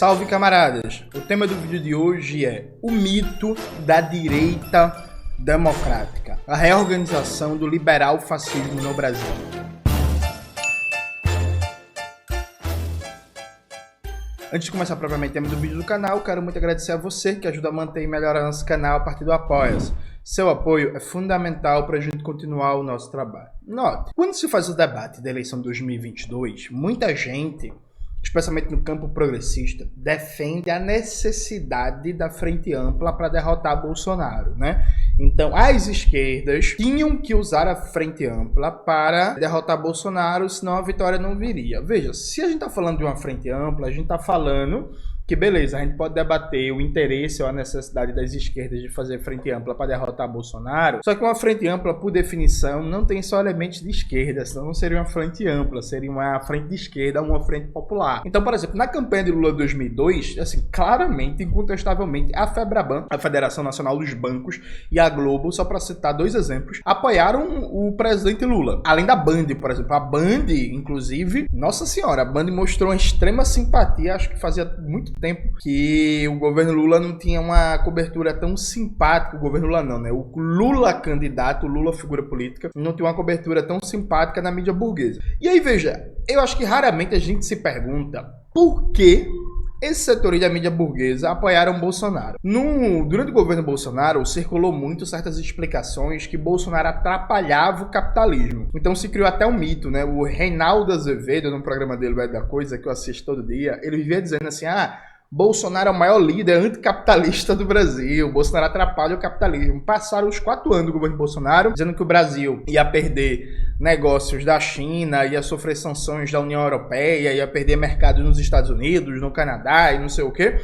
Salve, camaradas! O tema do vídeo de hoje é o mito da direita democrática, a reorganização do liberal fascismo no Brasil. Antes de começar propriamente o tema do vídeo do canal, quero muito agradecer a você que ajuda a manter e melhorar nosso canal a partir do Apoia-se. Seu apoio é fundamental para a gente continuar o nosso trabalho. Note, quando se faz o debate da eleição de 2022, muita gente, especialmente no campo progressista, defende a necessidade da frente ampla para derrotar Bolsonaro, né? Então, as esquerdas tinham que usar a frente ampla para derrotar Bolsonaro, senão a vitória não viria. Veja, se a gente está falando de uma frente ampla, a gente está falando que, beleza, a gente pode debater o interesse ou a necessidade das esquerdas de fazer frente ampla para derrotar Bolsonaro, só que uma frente ampla, por definição, não tem só elementos de esquerda, senão não seria uma frente ampla, seria uma frente de esquerda, uma frente popular. Então, por exemplo, na campanha de Lula 2002, assim, claramente, incontestavelmente, a FEBRABAN, a Federação Nacional dos Bancos, e a Globo, só para citar dois exemplos, apoiaram o presidente Lula. Além da Band, por exemplo. A Band, inclusive, nossa senhora, a Band mostrou uma extrema simpatia, acho que fazia muito tempo que o governo Lula não tinha uma cobertura tão simpática, o governo Lula não, né? O Lula candidato, o Lula figura política, não tinha uma cobertura tão simpática na mídia burguesa. E aí, veja, eu acho que raramente a gente se pergunta por que esses setores da mídia burguesa apoiaram Bolsonaro. Durante o governo Bolsonaro, circulou muito certas explicações que Bolsonaro atrapalhava o capitalismo. Então se criou até um mito, né? O Reinaldo Azevedo, no programa dele, Vai da Coisa, que eu assisto todo dia, ele vivia dizendo assim, Bolsonaro é o maior líder anticapitalista do Brasil, Bolsonaro atrapalha o capitalismo. Passaram os 4 anos do governo Bolsonaro, dizendo que o Brasil ia perder negócios da China, ia sofrer sanções da União Europeia, ia perder mercado nos Estados Unidos, no Canadá e não sei o quê.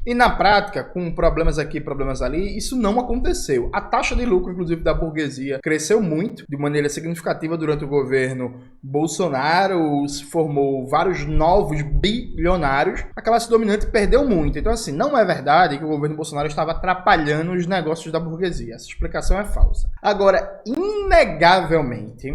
E na prática, com problemas aqui, problemas ali, isso não aconteceu. A taxa de lucro, inclusive, da burguesia cresceu muito, de maneira significativa durante o governo Bolsonaro, se formou vários novos bilionários. A classe dominante perdeu muito. Então, assim, não é verdade que o governo Bolsonaro estava atrapalhando os negócios da burguesia. Essa explicação é falsa. Agora, inegavelmente,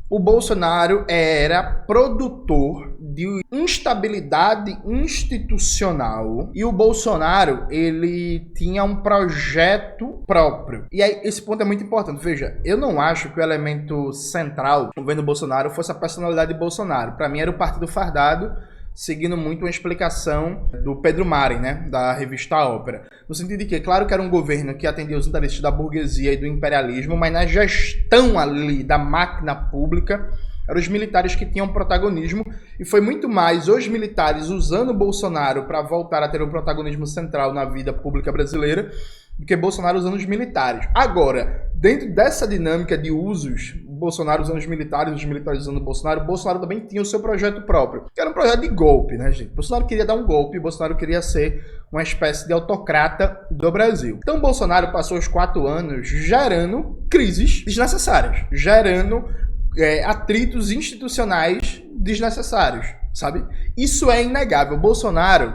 o Bolsonaro era produtor de instabilidade institucional e o Bolsonaro, ele tinha um projeto próprio. E aí, esse ponto é muito importante. Veja, eu não acho que o elemento central do governo Bolsonaro fosse a personalidade de Bolsonaro. Para mim era o partido fardado, seguindo muito uma explicação do Pedro Mari, né, da revista Ópera. No sentido de que, claro que era um governo que atendia os interesses da burguesia e do imperialismo, mas na gestão ali da máquina pública, eram os militares que tinham protagonismo, e foi muito mais os militares usando o Bolsonaro para voltar a ter um protagonismo central na vida pública brasileira, do que Bolsonaro usando os militares. Agora, dentro dessa dinâmica de usos, Bolsonaro usando os militares usando o Bolsonaro também tinha o seu projeto próprio, que era um projeto de golpe, né, gente? Bolsonaro queria dar um golpe, Bolsonaro queria ser uma espécie de autocrata do Brasil. Então, Bolsonaro passou os 4 anos gerando crises desnecessárias, gerando atritos institucionais desnecessários, sabe? Isso é inegável. Bolsonaro,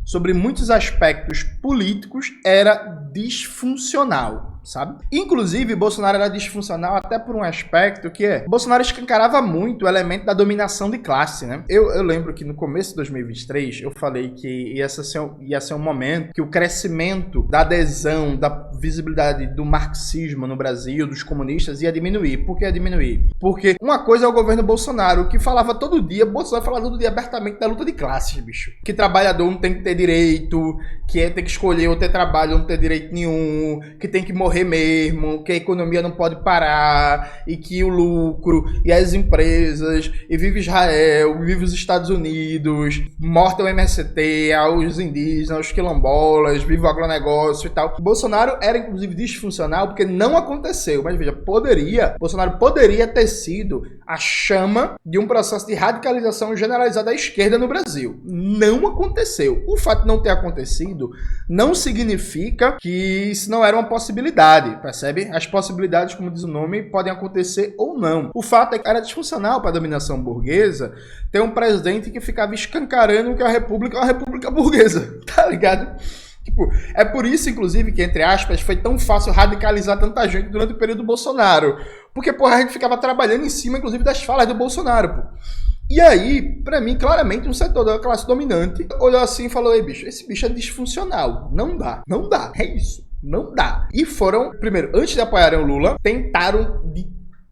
sobre muitos aspectos políticos, era disfuncional, sabe? Inclusive, Bolsonaro era disfuncional até por um aspecto que Bolsonaro escancarava muito o elemento da dominação de classe, né? Eu lembro que no começo de 2023, eu falei que ia ser um momento que o crescimento da adesão, da visibilidade do marxismo no Brasil, dos comunistas, ia diminuir. Por que ia diminuir? Porque uma coisa é o governo Bolsonaro, que falava todo dia, Bolsonaro falava todo dia abertamente da luta de classes, bicho. Que trabalhador não tem que ter direito, que tem que escolher ou ter trabalho ou não ter direito nenhum, que tem que morrer mesmo, que a economia não pode parar, e que o lucro e as empresas, e vive Israel, vive os Estados Unidos, morta o MST, aos indígenas, aos quilombolas, vive o agronegócio e tal. Bolsonaro era inclusive disfuncional porque não aconteceu, mas veja, Bolsonaro poderia ter sido a chama de um processo de radicalização generalizada à esquerda no Brasil. Não aconteceu. O fato de não ter acontecido não significa que isso não era uma possibilidade, percebe? As possibilidades, como diz o nome, podem acontecer ou não. O fato é que era disfuncional para a dominação burguesa ter um presidente que ficava escancarando que a república é uma república burguesa, tá ligado? Tipo, é por isso, inclusive, que, entre aspas, foi tão fácil radicalizar tanta gente durante o período do Bolsonaro. Porque, porra, a gente ficava trabalhando em cima, inclusive, das falas do Bolsonaro, pô. E aí, pra mim, claramente, um setor da classe dominante olhou assim e falou: ei, bicho, esse bicho é disfuncional. Não dá, não dá. É isso, não dá. E foram, primeiro, antes de apoiarem o Lula, tentaram de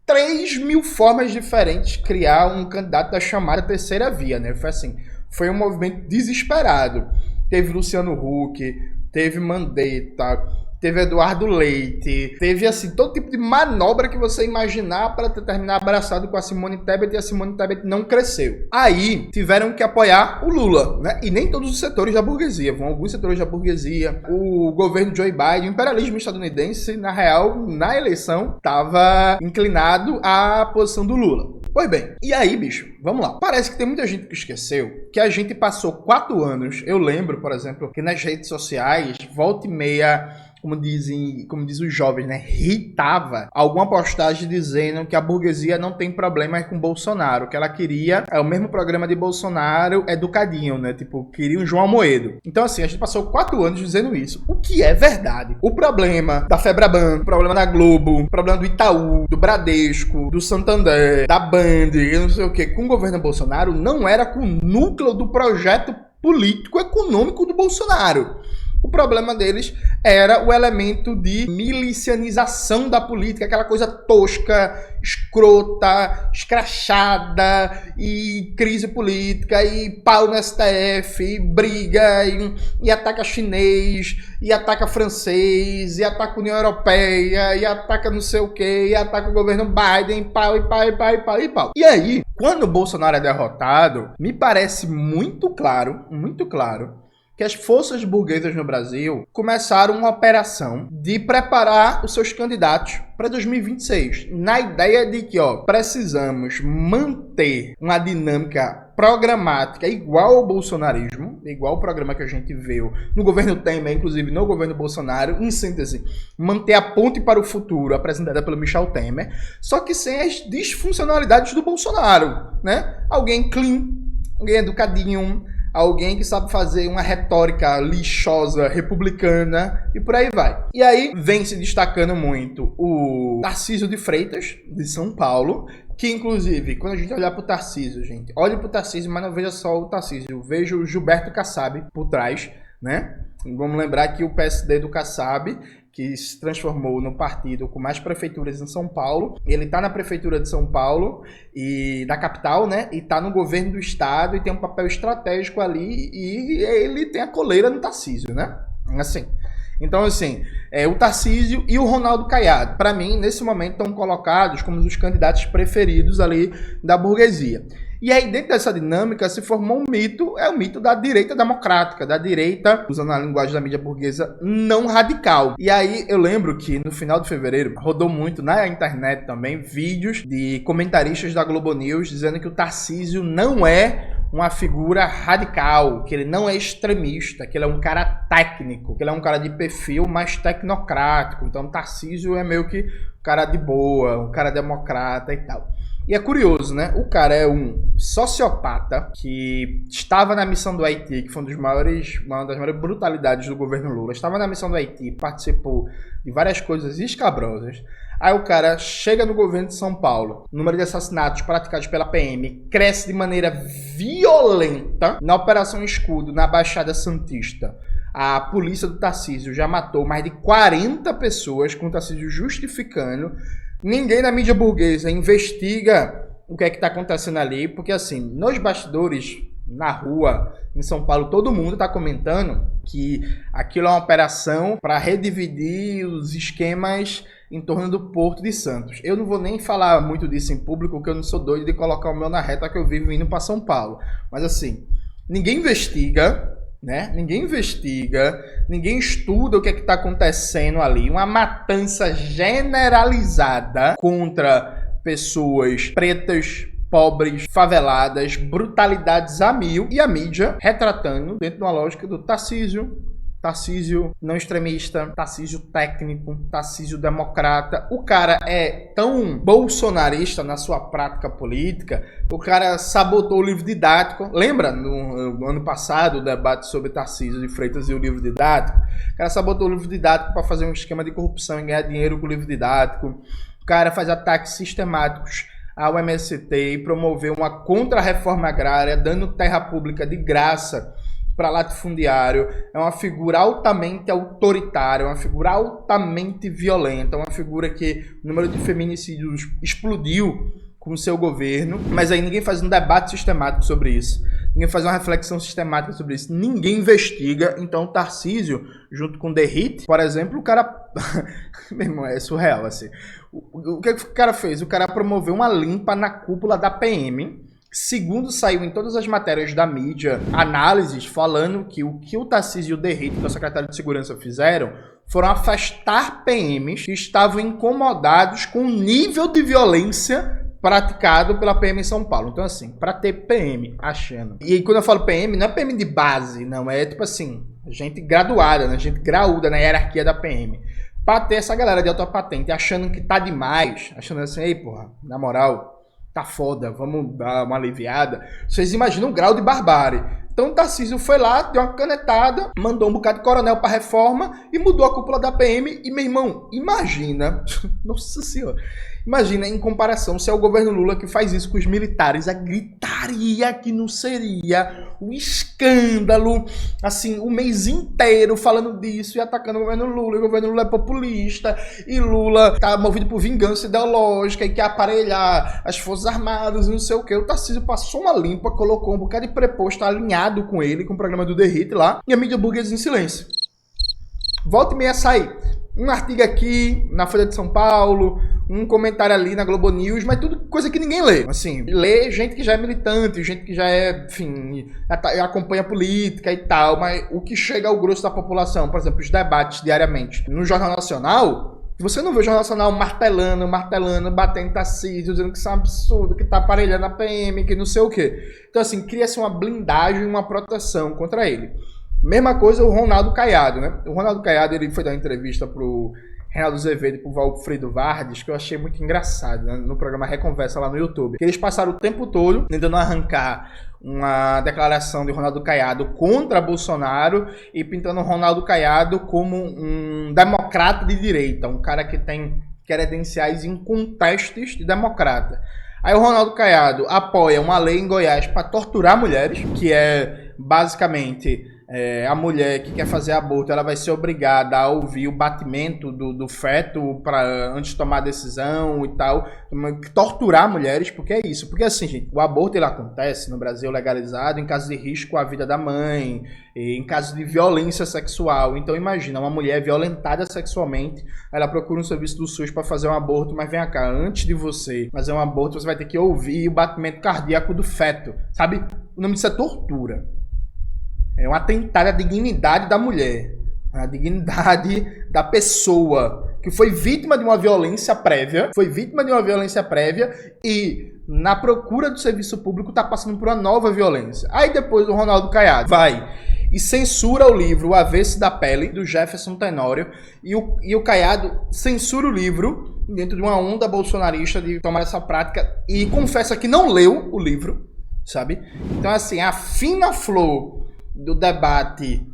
3.000 formas diferentes criar um candidato da chamada terceira via, né? Foi assim, foi um movimento desesperado. Teve Luciano Huck, teve Mandetta, teve Eduardo Leite, teve assim todo tipo de manobra que você imaginar para terminar abraçado com a Simone Tebet, e a Simone Tebet não cresceu. Aí tiveram que apoiar o Lula, né? E nem todos os setores da burguesia, vão alguns setores da burguesia. O governo Joe Biden, o imperialismo estadunidense, na real, na eleição, estava inclinado à posição do Lula. Pois bem, e aí, bicho, vamos lá. Parece que tem muita gente que esqueceu que a gente passou 4 anos, eu lembro, por exemplo, que nas redes sociais, volta e meia, como dizem os jovens, né, irritava alguma postagem dizendo que a burguesia não tem problema com Bolsonaro, que ela queria o mesmo programa de Bolsonaro educadinho, né, tipo, queria um João Amoedo. Então, assim, a gente passou 4 anos dizendo isso, o que é verdade. O problema da Febraban, o problema da Globo, o problema do Itaú, do Bradesco, do Santander, da Band, não sei o que, com o governo Bolsonaro, não era com o núcleo do projeto político-econômico do Bolsonaro. O problema deles era o elemento de milicianização da política, aquela coisa tosca, escrota, escrachada, e crise política, e pau no STF, e briga, e ataca chinês, e ataca francês, e ataca União Europeia, e ataca não sei o que, e ataca o governo Biden, pau, e pau, e pau, e pau, e pau. E aí, quando o Bolsonaro é derrotado, me parece muito claro, que as forças burguesas no Brasil começaram uma operação de preparar os seus candidatos para 2026, na ideia de que, precisamos manter uma dinâmica programática igual ao bolsonarismo, igual o programa que a gente viu no governo Temer, inclusive no governo Bolsonaro, em síntese, manter a ponte para o futuro apresentada pelo Michel Temer, só que sem as disfuncionalidades do Bolsonaro, né? Alguém clean, alguém educadinho, alguém que sabe fazer uma retórica lixosa, republicana, e por aí vai. E aí vem se destacando muito o Tarcísio de Freitas, de São Paulo, que inclusive, quando a gente olhar pro Tarcísio, gente, olhe pro Tarcísio, mas não veja só o Tarcísio, veja o Gilberto Kassab por trás, né? E vamos lembrar que o PSD do Kassab, que se transformou no partido com mais prefeituras em São Paulo. Ele tá na prefeitura de São Paulo, e da capital, né? E tá no governo do estado, e tem um papel estratégico ali, e ele tem a coleira no Tarcísio, né? Assim. Então, assim, o Tarcísio e o Ronaldo Caiado, para mim, nesse momento, estão colocados como os candidatos preferidos ali da burguesia. E aí, dentro dessa dinâmica, se formou um mito, o mito da direita democrática, da direita, usando a linguagem da mídia burguesa, não radical. E aí, eu lembro que no final de fevereiro, rodou muito na internet também, vídeos de comentaristas da Globo News dizendo que o Tarcísio não é uma figura radical, que ele não é extremista, que ele é um cara técnico, que ele é um cara de perfil mais tecnocrático. Então, o Tarcísio é meio que um cara de boa, um cara democrata e tal. E é curioso, né? O cara é um sociopata que estava na missão do Haiti, que foi uma das maiores brutalidades do governo Lula. Estava na missão do Haiti, participou de várias coisas escabrosas. Aí o cara chega no governo de São Paulo, o número de assassinatos praticados pela PM cresce de maneira violenta. Na Operação Escudo, na Baixada Santista, a polícia do Tarcísio já matou mais de 40 pessoas, com o Tarcísio justificando. Ninguém na mídia burguesa investiga o que é que está acontecendo ali, porque assim, nos bastidores, na rua, em São Paulo, todo mundo está comentando que aquilo é uma operação para redividir os esquemas em torno do Porto de Santos. Eu não vou nem falar muito disso em público, porque eu não sou doido de colocar o meu na reta que eu vivo indo para São Paulo. Mas assim, ninguém investiga, né? Ninguém estuda o que é que está acontecendo ali. Uma matança generalizada contra pessoas pretas, pobres, faveladas, brutalidades a mil, e a mídia retratando dentro de uma lógica do Tarcísio não extremista, Tarcísio técnico, Tarcísio democrata. O cara é tão bolsonarista na sua prática política, o cara sabotou o livro didático. Lembra no ano passado o debate sobre Tarcísio de Freitas e o livro didático? O cara sabotou o livro didático para fazer um esquema de corrupção e ganhar dinheiro com o livro didático. O cara faz ataques sistemáticos ao MST e promoveu uma contra-reforma agrária, dando terra pública de graça para latifundiário. É uma figura altamente autoritária, uma figura altamente violenta, uma figura que o número de feminicídios explodiu com o seu governo, mas aí ninguém faz um debate sistemático sobre isso. Ninguém faz uma reflexão sistemática sobre isso. Ninguém investiga. Então, o Tarcísio, junto com o Derrite, por exemplo, o cara... Meu irmão, é surreal, assim. O que o cara fez? O cara promoveu uma limpa na cúpula da PM. Segundo saiu em todas as matérias da mídia, análises falando que o Tarcísio e o Derrite, que é o secretário de Segurança, fizeram foram afastar PMs que estavam incomodados com o nível de violência praticado pela PM em São Paulo. Então, assim, para ter PM achando... E aí, quando eu falo PM, não é PM de base, não. É, tipo assim, gente graduada, né? Gente graúda na hierarquia da PM. Pra ter essa galera de alta patente achando que tá demais, achando assim, ei, porra, na moral, tá foda, vamos dar uma aliviada. Vocês imaginam o grau de barbárie. Então o Tarcísio foi lá, deu uma canetada, mandou um bocado de coronel pra reforma e mudou a cúpula da PM. E, meu irmão, imagina, nossa senhora, imagina em comparação se é o governo Lula que faz isso com os militares, a gritaria que não seria, o escândalo, assim, o mês inteiro falando disso e atacando o governo Lula. E o governo Lula é populista e Lula tá movido por vingança ideológica e quer aparelhar as Forças Armadas e não sei o que. O Tarcísio passou uma limpa, colocou um bocado de preposto alinhado com ele, com o programa do Derrite lá, e a mídia burguesa em silêncio. Volta e meia sai um artigo aqui na Folha de São Paulo, um comentário ali na Globo News, mas tudo coisa que ninguém lê. Assim, lê gente que já é militante, gente que já é, enfim, acompanha a política e tal, mas o que chega ao grosso da população, por exemplo, os debates diariamente no Jornal Nacional, você não vê o Jornal Nacional martelando, batendo em Tarcísio, dizendo que isso é um absurdo, que tá aparelhando a PM, que não sei o quê. Então, assim, cria-se uma blindagem, uma proteção contra ele. Mesma coisa o Ronaldo Caiado, né? O Ronaldo Caiado, ele foi dar uma entrevista pro Reinaldo Azevedo e pro Valfrido Vardes, que eu achei muito engraçado, né? No programa Reconversa lá no YouTube. Eles passaram o tempo todo tentando arrancar uma declaração de Ronaldo Caiado contra Bolsonaro e pintando o Ronaldo Caiado como um democrata de direita, um cara que tem credenciais incontestes de democrata. Aí o Ronaldo Caiado apoia uma lei em Goiás para torturar mulheres, que é basicamente... a mulher que quer fazer aborto, ela vai ser obrigada a ouvir o batimento do feto antes de tomar a decisão e tal. Torturar mulheres, porque é isso. Porque assim, gente, o aborto ele acontece no Brasil legalizado em caso de risco à vida da mãe, em caso de violência sexual. Então imagina, uma mulher violentada sexualmente, ela procura um serviço do SUS para fazer um aborto, mas vem cá, antes de você fazer um aborto, você vai ter que ouvir o batimento cardíaco do feto, sabe? O nome disso é tortura. É um atentado à dignidade da mulher, à dignidade da pessoa que foi vítima de uma violência prévia, e na procura do serviço público está passando por uma nova violência. Aí depois o Ronaldo Caiado vai e censura o livro O Avesso da Pele, do Jefferson Tenório, e o Caiado censura o livro dentro de uma onda bolsonarista de tomar essa prática e confessa que não leu o livro, sabe? Então assim, a fina flor do debate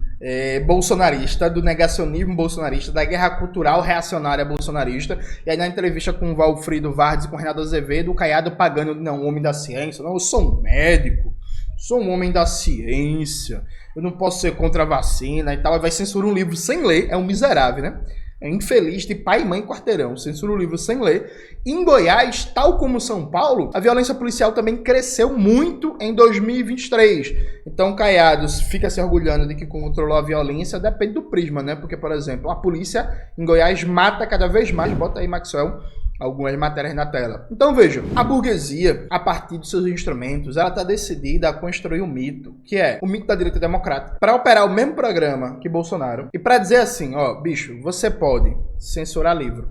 bolsonarista, do negacionismo bolsonarista, da guerra cultural reacionária bolsonarista, e aí na entrevista com o Valfrido Vardes e com o Reinaldo Azevedo, o Caiado pagando, não, homem da ciência, não, eu sou um médico, sou um homem da ciência, eu não posso ser contra a vacina e tal, aí vai censurar um livro sem ler, é um miserável, né? É infeliz de pai e mãe quarteirão, censura o livro sem ler. Em Goiás, tal como São Paulo, a violência policial também cresceu muito em 2023. Então, Caiado fica se orgulhando de que controlou a violência, depende do prisma, né? Porque, por exemplo, a polícia em Goiás mata cada vez mais, bota aí, Maxwell, algumas matérias na tela. Então veja, a burguesia, a partir dos seus instrumentos, ela está decidida a construir um mito, que é o mito da direita democrática, para operar o mesmo programa que Bolsonaro, e para dizer assim, ó, bicho, você pode censurar livro,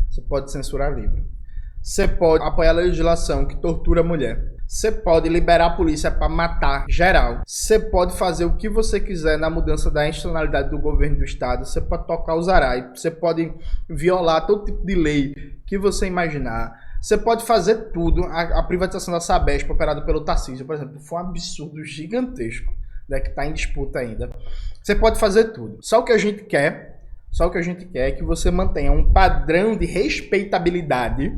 você pode censurar livro, você pode apoiar a legislação que tortura a mulher, você pode liberar a polícia para matar geral. Você pode fazer o que você quiser na mudança da institucionalidade do governo do estado. Você pode tocar o zarai. Você pode violar todo tipo de lei que você imaginar. Você pode fazer tudo. A privatização da Sabesp, operada pelo Tarcísio, por exemplo, foi um absurdo gigantesco, né, que está em disputa ainda. Você pode fazer tudo. Só o que a gente quer é que você mantenha um padrão de respeitabilidade,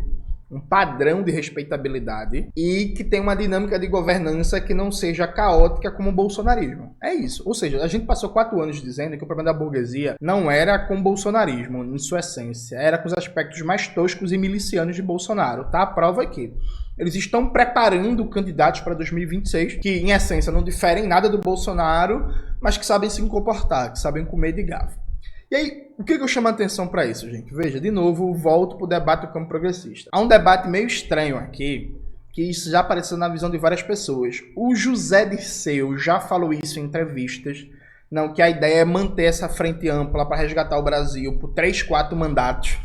um padrão de respeitabilidade e que tenha uma dinâmica de governança que não seja caótica como o bolsonarismo. É isso. Ou seja, a gente passou 4 anos dizendo que o problema da burguesia não era com o bolsonarismo, em sua essência, era com os aspectos mais toscos e milicianos de Bolsonaro. Tá? A prova aqui. Eles estão preparando candidatos para 2026 que, em essência, não diferem nada do Bolsonaro, mas que sabem se comportar, que sabem comer de garfo. E aí, o que eu chamo a atenção para isso, gente? Veja, de novo, volto para o debate do campo progressista. Há um debate meio estranho aqui, que isso já apareceu na visão de várias pessoas. O José Dirceu já falou isso em entrevistas, não, que a ideia é manter essa frente ampla para resgatar o Brasil por 3, 4 mandatos.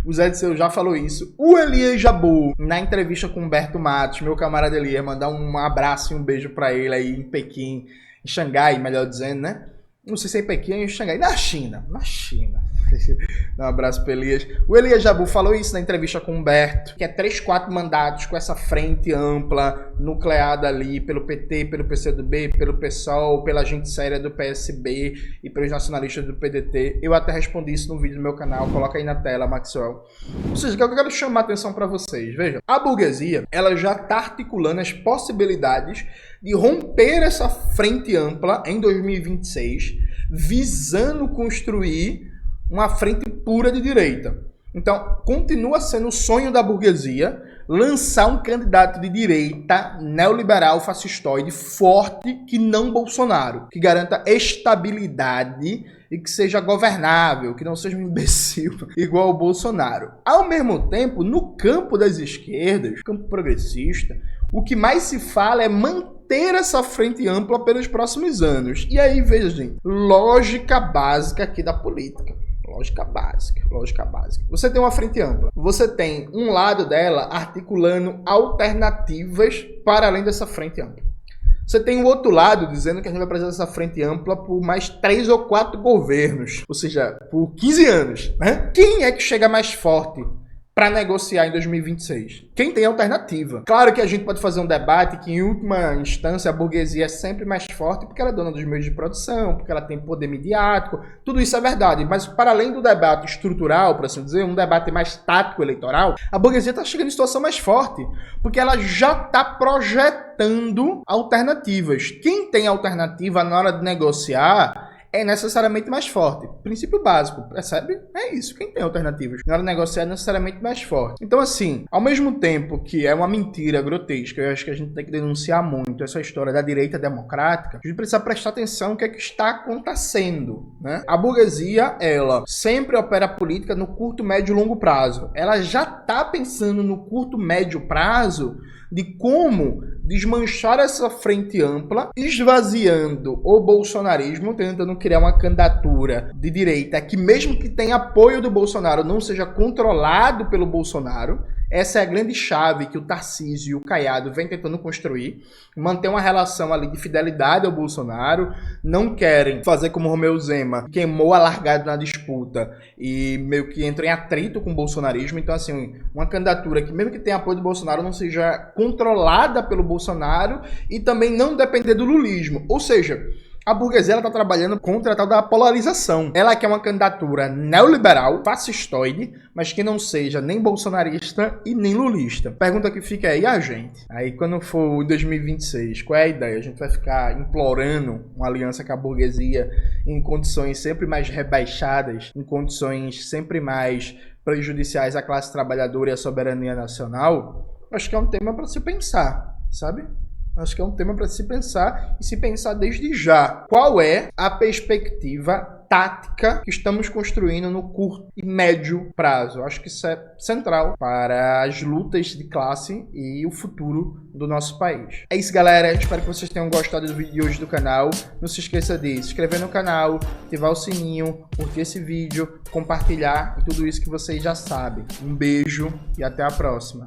O José Dirceu já falou isso. O Elias Jabbour, na entrevista com o Humberto Matos, meu camarada Elias, mandar um abraço e um beijo para ele aí em Pequim, em Xangai, melhor dizendo, né? Não sei se é em Pequim ou em Xangai. Na China. Dá um abraço para Elias. O Elias Jabbour falou isso na entrevista com o Humberto, que é 3, 4 mandatos com essa frente ampla, nucleada ali pelo PT, pelo PCdoB, pelo PSOL, pela gente séria do PSB e pelos nacionalistas do PDT. Eu até respondi isso no vídeo do meu canal. Coloca aí na tela, Maxwell. Ou seja, o que eu quero chamar a atenção para vocês. Veja, a burguesia, ela já está articulando as possibilidades de romper essa frente ampla em 2026, visando construir uma frente pura de direita. Então, continua sendo o sonho da burguesia lançar um candidato de direita neoliberal fascistoide forte que não Bolsonaro, que garanta estabilidade e que seja governável, que não seja um imbecil igual o Bolsonaro. Ao mesmo tempo, no campo das esquerdas, campo progressista, o que mais se fala é manter essa frente ampla pelos próximos anos. E aí, veja, gente, lógica básica aqui da política. Lógica básica. Você tem uma frente ampla. Você tem um lado dela articulando alternativas para além dessa frente ampla. Você tem o outro lado dizendo que a gente vai precisar dessa frente ampla por mais 3 ou 4 governos. Ou seja, por 15 anos. Né? Quem é que chega mais forte para negociar em 2026? Quem tem alternativa? Claro que a gente pode fazer um debate que, em última instância, a burguesia é sempre mais forte porque ela é dona dos meios de produção, porque ela tem poder midiático, tudo isso é verdade. Mas, para além do debate estrutural, por assim dizer, um debate mais tático eleitoral, a burguesia está chegando em situação mais forte, porque ela já está projetando alternativas. Quem tem alternativa na hora de negociar é necessariamente mais forte. Princípio básico, percebe? É isso. Quem tem alternativas na hora de negociar é necessariamente mais forte. Então, assim, ao mesmo tempo que é uma mentira grotesca, eu acho que a gente tem que denunciar muito essa história da direita democrática, a gente precisa prestar atenção no que é que está acontecendo, né? A burguesia, ela sempre opera política no curto, médio e longo prazo. Ela já está pensando no curto, médio prazo de como desmanchar essa frente ampla, esvaziando o bolsonarismo, tentando criar uma candidatura de direita que, mesmo que tenha apoio do Bolsonaro, não seja controlado pelo Bolsonaro. Essa é a grande chave que o Tarcísio e o Caiado vêm tentando construir, manter uma relação ali de fidelidade ao Bolsonaro, não querem fazer como Romeu Zema, queimou a largada na disputa e meio que entrou em atrito com o bolsonarismo. Então, assim, uma candidatura que, mesmo que tenha apoio do Bolsonaro, não seja controlada pelo Bolsonaro e também não depender do lulismo. Ou seja, a burguesia está trabalhando contra a tal da polarização. Ela quer uma candidatura neoliberal, fascistoide, mas que não seja nem bolsonarista e nem lulista. Pergunta que fica aí, a gente? Aí quando for 2026, qual é a ideia? A gente vai ficar implorando uma aliança com a burguesia em condições sempre mais rebaixadas, em condições sempre mais prejudiciais à classe trabalhadora e à soberania nacional? Acho que é um tema para se pensar, sabe? Acho que é um tema para se pensar e se pensar desde já. Qual é a perspectiva tática que estamos construindo no curto e médio prazo? Acho que isso é central para as lutas de classe e o futuro do nosso país. É isso, galera. Espero que vocês tenham gostado do vídeo de hoje do canal. Não se esqueça de se inscrever no canal, ativar o sininho, curtir esse vídeo, compartilhar e tudo isso que vocês já sabem. Um beijo e até a próxima.